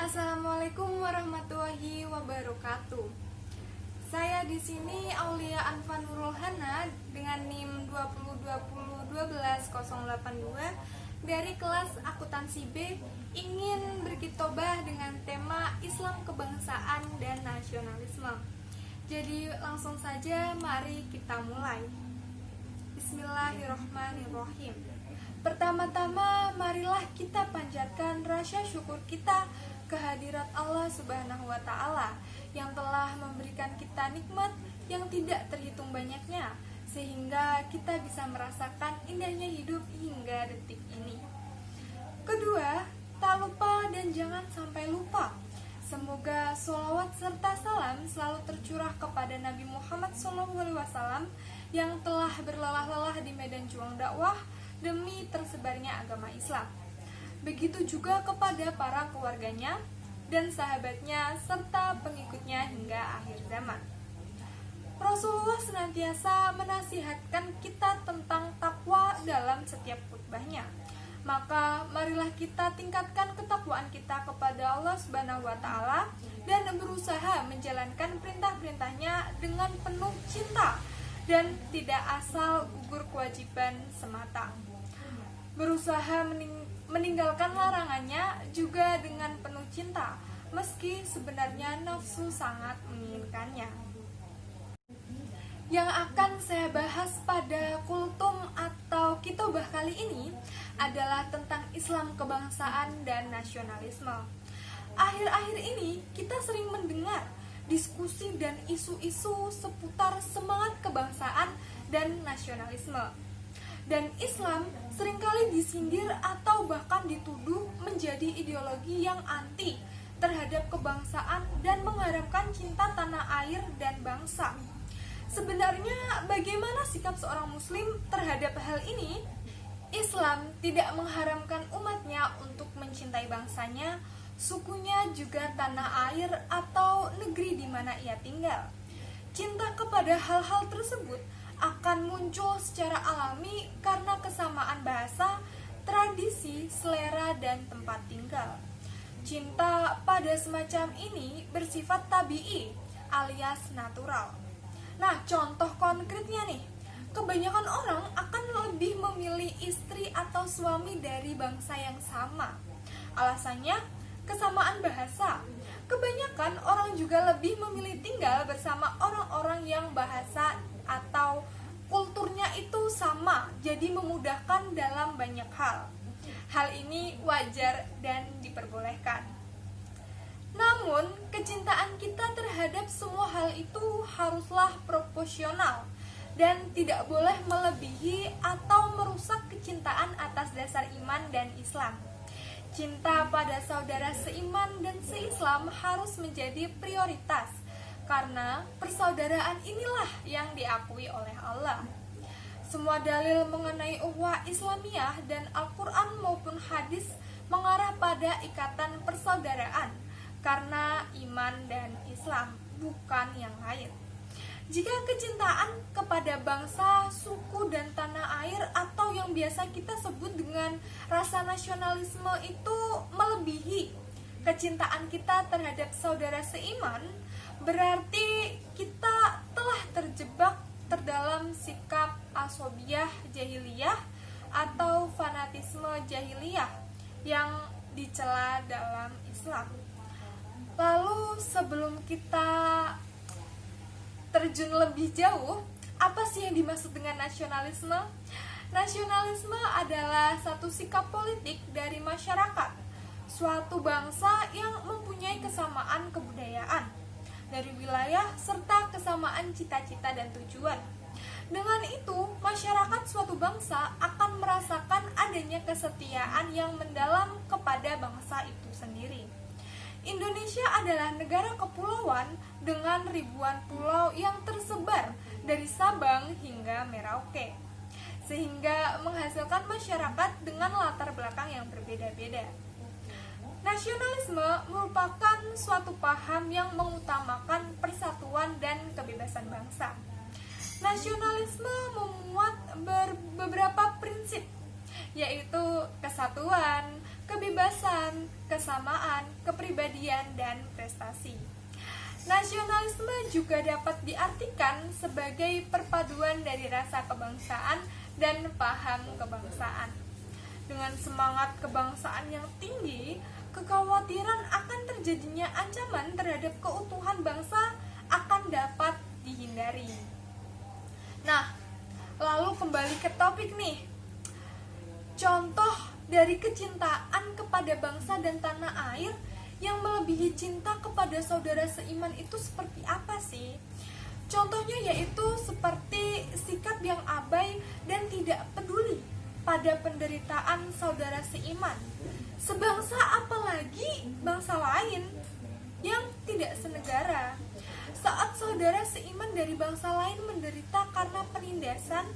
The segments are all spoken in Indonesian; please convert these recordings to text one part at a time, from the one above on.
Assalamualaikum warahmatullahi wabarakatuh. Saya di sini Aulia Anfa Nurul Hana dengan NIM 2020121082 dari kelas akuntansi B ingin berkitobah dengan tema Islam kebangsaan dan nasionalisme. Jadi langsung saja mari kita mulai. Bismillahirrahmanirrahim. Pertama-tama marilah kita panjatkan rasa syukur kita kehadirat Allah Subhanahu wa Ta'ala yang telah memberikan kita nikmat yang tidak terhitung banyaknya, sehingga kita bisa merasakan indahnya hidup hingga detik ini. Kedua, tak lupa dan jangan sampai lupa, semoga sholawat serta salam selalu tercurah kepada Nabi Muhammad SAW yang telah berlelah-lelah di medan juang dakwah demi tersebarnya agama Islam. Begitu juga kepada para keluarganya dan sahabatnya serta pengikutnya hingga akhir zaman. Rasulullah senantiasa menasihatkan kita tentang takwa dalam setiap khutbahnya. Maka marilah kita tingkatkan ketakwaan kita kepada Allah Subhanahu wa Ta'ala dan berusaha menjalankan perintah-perintahnya dengan penuh cinta dan tidak asal gugur kewajiban semata. Berusaha meninggalkan larangannya juga dengan penuh cinta, meski sebenarnya nafsu sangat menginginkannya. Yang akan saya bahas pada kultum atau kitobah kali ini adalah tentang Islam kebangsaan dan nasionalisme. Akhir-akhir ini kita sering mendengar diskusi dan isu-isu seputar semangat kebangsaan dan nasionalisme. Dan Islam seringkali disindir atau bahkan dituduh menjadi ideologi yang anti terhadap kebangsaan dan mengharamkan cinta tanah air dan bangsa. Sebenarnya bagaimana sikap seorang muslim terhadap hal ini? Islam tidak mengharamkan umatnya untuk mencintai bangsanya, sukunya, juga tanah air atau negeri di mana ia tinggal. Cinta kepada hal-hal tersebut akan muncul secara alami karena kesamaan bahasa, tradisi, selera, dan tempat tinggal. Cinta pada semacam ini bersifat tabi'i alias natural. Nah, contoh konkretnya nih, kebanyakan orang akan lebih memilih istri atau suami dari bangsa yang sama. Alasannya, kesamaan bahasa. Kebanyakan orang juga lebih memilih tinggal bersama orang-orang yang bahasa atau kulturnya itu sama, jadi memudahkan dalam banyak hal. Hal ini wajar dan diperbolehkan. Namun, kecintaan kita terhadap semua hal itu haruslah proporsional dan tidak boleh melebihi atau merusak kecintaan atas dasar iman dan Islam. Cinta pada saudara seiman dan seislam harus menjadi prioritas, karena persaudaraan inilah yang diakui oleh Allah. Semua dalil mengenai ukhuwah Islamiyah dan Al-Quran maupun hadis mengarah pada ikatan persaudaraan karena iman dan Islam, bukan yang lain. Jika kecintaan kepada bangsa, suku, dan tanah air atau yang biasa kita sebut dengan rasa nasionalisme itu melebihi kecintaan kita terhadap saudara seiman, berarti kita telah terjebak terdalam sikap asobiyah jahiliyah atau fanatisme jahiliyah yang dicela dalam Islam. Lalu sebelum kita terjun lebih jauh, apa sih yang dimaksud dengan nasionalisme? Nasionalisme adalah satu sikap politik dari masyarakat suatu bangsa yang mempunyai kesamaan kebudayaan dari wilayah serta kesamaan cita-cita dan tujuan. Dengan itu, masyarakat suatu bangsa akan merasakan adanya kesetiaan yang mendalam kepada bangsa itu sendiri. Indonesia adalah negara kepulauan dengan ribuan pulau yang tersebar dari Sabang hingga Merauke, sehingga menghasilkan masyarakat dengan latar belakang yang berbeda-beda. Nasionalisme merupakan suatu paham yang mengutamakan persatuan dan kebebasan bangsa. Nasionalisme memuat beberapa prinsip, yaitu kesatuan, kebebasan, kesamaan, kepribadian, dan prestasi. Nasionalisme juga dapat diartikan sebagai perpaduan dari rasa kebangsaan dan paham kebangsaan. Dengan semangat kebangsaan yang tinggi, kekhawatiran akan terjadinya ancaman terhadap keutuhan bangsa akan dapat dihindari. Nah, lalu kembali ke topik nih. Contoh dari kecintaan kepada bangsa dan tanah air yang melebihi cinta kepada saudara seiman itu seperti apa sih? Contohnya yaitu seperti sikap yang abai dan tidak peduli pada penderitaan saudara seiman, sebangsa apalagi bangsa lain yang tidak senegara. Saat saudara seiman dari bangsa lain menderita karena penindasan,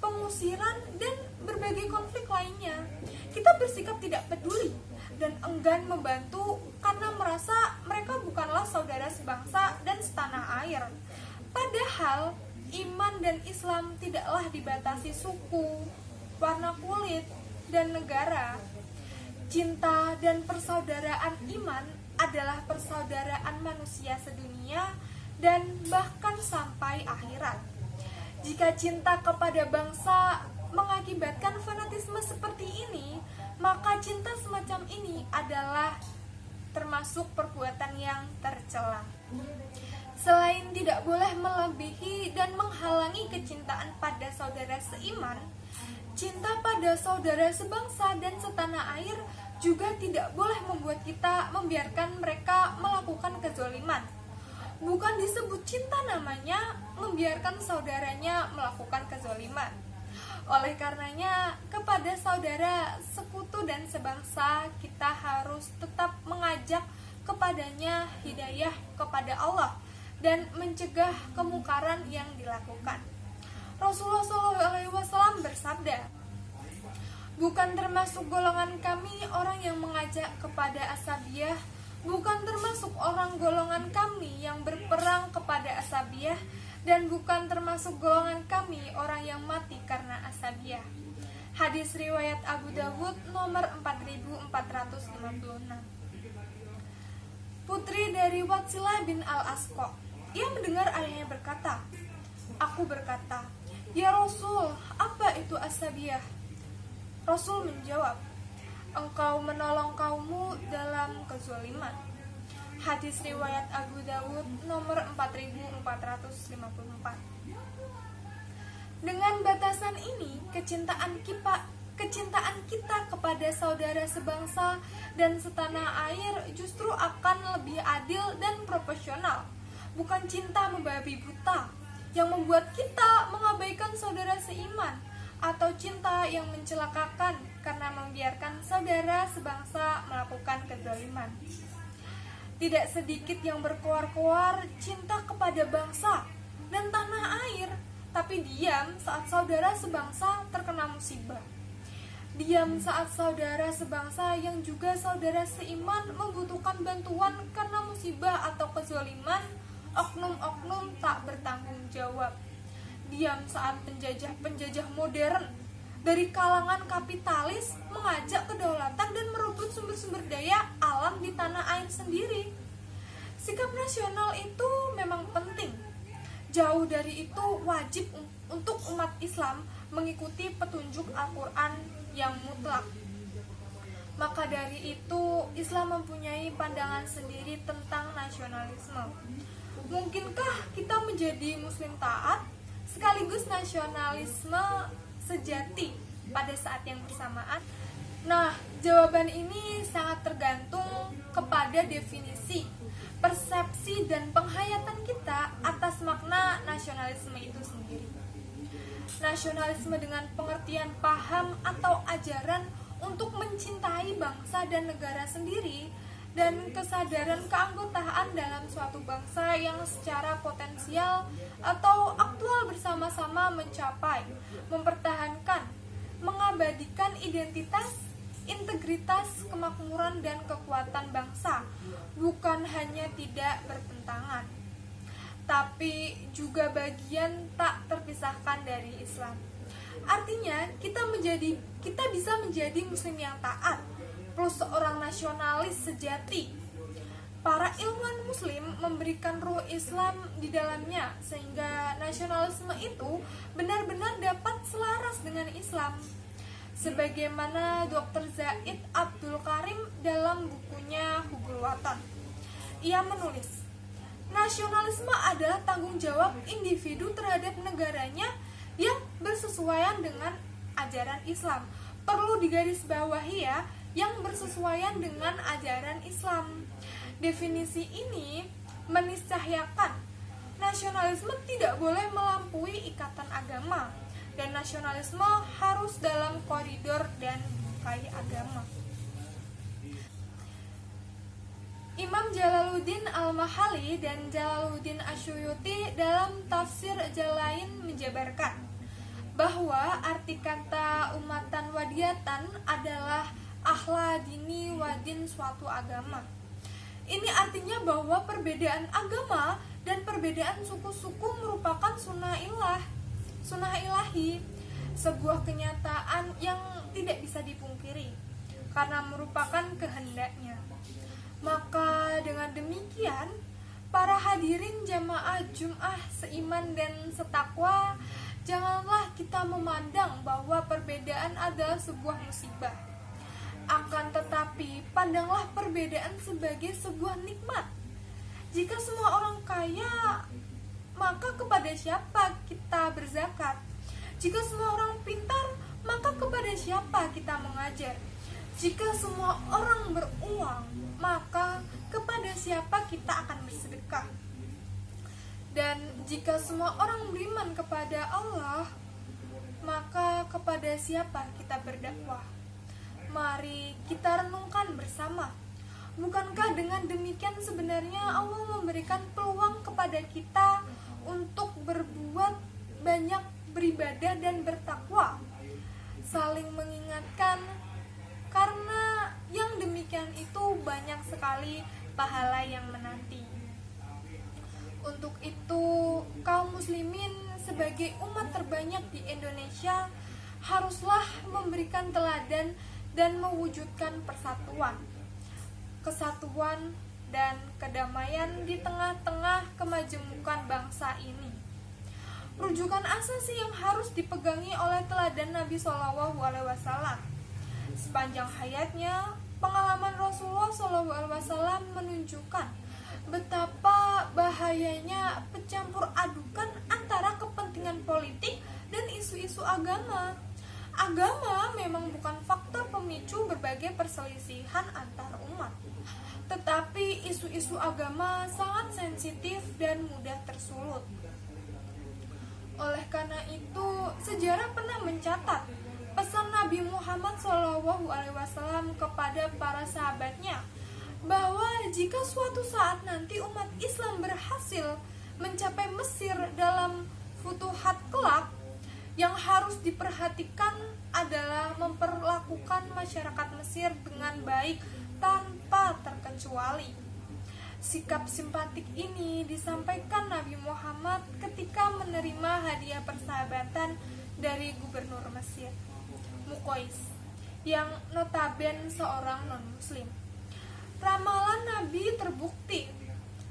pengusiran, dan berbagai konflik lainnya, kita bersikap tidak peduli dan enggan membantu karena merasa mereka bukanlah saudara sebangsa dan setanah air. Padahal iman dan Islam tidaklah dibatasi suku, warna kulit, dan negara. Cinta dan persaudaraan iman adalah persaudaraan manusia sedunia dan bahkan sampai akhirat. Jika cinta kepada bangsa mengakibatkan fanatisme seperti ini, maka cinta semacam ini adalah termasuk perbuatan yang tercela. Selain tidak boleh melebihi dan menghalangi kecintaan pada saudara seiman, cinta pada saudara sebangsa dan setanah air juga tidak boleh membuat kita membiarkan mereka melakukan kezaliman. Bukan disebut cinta namanya membiarkan saudaranya melakukan kezaliman. Oleh karenanya, kepada saudara sekutu dan sebangsa, kita harus tetap mengajak kepadanya hidayah kepada Allah dan mencegah kemungkaran yang dilakukan. Rasulullah SAW bersabda, "Bukan termasuk golongan kami orang yang mengajak kepada asabiyah, bukan termasuk orang golongan kami yang berperang kepada asabiyah, dan bukan termasuk golongan kami orang yang mati karena asabiyah." Hadis riwayat Abu Dawud nomor 4456. Putri dari Watsilah bin Al-Asqa, ia mendengar ayahnya berkata, "Aku berkata, 'Ya Rasul, apa itu asabiyah?' Rasul menjawab, 'Engkau menolong kaummu dalam kezaliman.'" Hadis riwayat Abu Dawud nomor 4454. Dengan batasan ini, kecintaan kita kepada saudara sebangsa dan setanah air justru akan lebih adil dan proporsional. Bukan cinta membabi buta yang membuat kita mengabaikan saudara seiman, atau cinta yang mencelakakan karena membiarkan saudara sebangsa melakukan kezaliman. Tidak sedikit yang berkoar-koar cinta kepada bangsa dan tanah air, tapi diam saat saudara sebangsa terkena musibah. Diam saat saudara sebangsa yang juga saudara seiman membutuhkan bantuan karena musibah atau kezaliman oknum-oknum tak bertanggung jawab. Diam saat penjajah modern dari kalangan kapitalis mengajak kedaulatan dan merebut sumber-sumber daya alam di tanah air sendiri. Sikap nasional itu memang penting. Jauh dari itu, wajib untuk umat Islam mengikuti petunjuk Al-Quran yang mutlak. Maka dari itu, Islam mempunyai pandangan sendiri tentang nasionalisme. Mungkinkah kita menjadi muslim taat sekaligus nasionalisme sejati pada saat yang bersamaan? Nah, jawaban ini sangat tergantung kepada definisi, persepsi, dan penghayatan kita atas makna nasionalisme itu sendiri. Nasionalisme dengan pengertian paham atau ajaran untuk mencintai bangsa dan negara sendiri, dan kesadaran keanggotaan dalam suatu bangsa yang secara potensial atau aktual bersama-sama mencapai, mempertahankan, mengabadikan identitas, integritas, kemakmuran, dan kekuatan bangsa, bukan hanya tidak bertentangan, tapi juga bagian tak terpisahkan dari Islam. Artinya, kita bisa menjadi muslim yang taat, plus seorang nasionalis sejati. Para ilmuwan muslim memberikan ruh Islam di dalamnya sehingga nasionalisme itu benar-benar dapat selaras dengan Islam. Sebagaimana Dr. Zaid Abdul Karim dalam bukunya Hubul Watan. Ia menulis, nasionalisme adalah tanggung jawab individu terhadap negaranya yang bersesuaian dengan ajaran Islam. Perlu digarisbawahi ya, yang bersesuaian dengan ajaran Islam. Definisi ini meniscahyakan nasionalisme tidak boleh melampaui ikatan agama dan nasionalisme harus dalam koridor dan bukai agama. Imam Jalaluddin Al-Mahali dan Jalaluddin Asyuyuti dalam tafsir Jalain menjabarkan bahwa arti kata umatan wadiyatan adalah ahla dini wadin suatu agama. Ini artinya bahwa perbedaan agama dan perbedaan suku-suku merupakan sunnah ilahi, sebuah kenyataan yang tidak bisa dipungkiri karena merupakan kehendaknya. Maka dengan demikian, para hadirin jamaah Jum'ah seiman dan setakwa, janganlah kita memandang bahwa perbedaan adalah sebuah musibah. Akan tetapi, pandanglah perbedaan sebagai sebuah nikmat. Jika semua orang kaya, maka kepada siapa kita berzakat? Jika semua orang pintar, maka kepada siapa kita mengajar? Jika semua orang beruang, maka kepada siapa kita akan bersedekah? Dan jika semua orang beriman kepada Allah, maka kepada siapa kita berdakwah? Mari kita renungkan bersama. Bukankah dengan demikian sebenarnya Allah memberikan peluang kepada kita untuk berbuat banyak, beribadah dan bertakwa, saling mengingatkan, karena yang demikian itu banyak sekali pahala yang menanti. Untuk itu, kaum muslimin sebagai umat terbanyak di Indonesia haruslah memberikan teladan dan mewujudkan persatuan, kesatuan, dan kedamaian di tengah-tengah kemajemukan bangsa ini. Rujukan asasi yang harus dipegangi oleh teladan Nabi SAW. Sepanjang hayatnya, pengalaman Rasulullah SAW menunjukkan betapa bahayanya pencampur adukan antara kepentingan politik dan isu-isu agama. Agama memang bukan faktor pemicu berbagai perselisihan antar umat, tetapi isu-isu agama sangat sensitif dan mudah tersulut. Oleh karena itu, sejarah pernah mencatat pesan Nabi Muhammad SAW kepada para sahabatnya bahwa jika suatu saat nanti umat Islam berhasil mencapai Mesir dalam futuhat kelak, yang harus diperhatikan adalah memperlakukan masyarakat Mesir dengan baik tanpa terkecuali. Sikap simpatik ini disampaikan Nabi Muhammad ketika menerima hadiah persahabatan dari gubernur Mesir, Muqais, yang notaben seorang non-muslim. Ramalan Nabi terbukti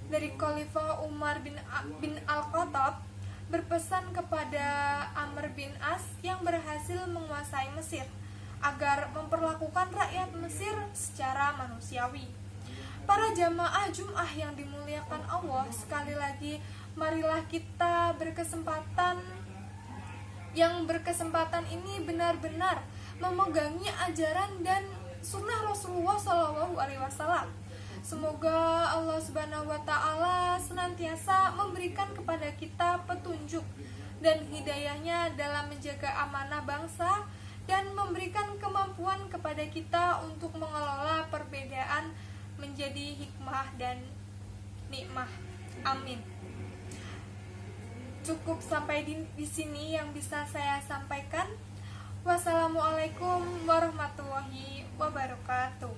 dari Khalifah Umar bin Al-Khattab berpesan kepada Amr bin As yang berhasil menguasai Mesir agar memperlakukan rakyat Mesir secara manusiawi. Para jamaah Jum'ah yang dimuliakan Allah, sekali lagi marilah kita berkesempatan ini benar-benar memegangi ajaran dan sunnah Rasulullah SAW. Semoga Allah Subhanahu wa Ta'ala senantiasa memberikan kepada kita petunjuk dan hidayahnya dalam menjaga amanah bangsa dan memberikan kemampuan kepada kita untuk mengelola perbedaan menjadi hikmah dan nikmah. Amin. Cukup sampai di sini yang bisa saya sampaikan. Wassalamualaikum warahmatullahi wabarakatuh.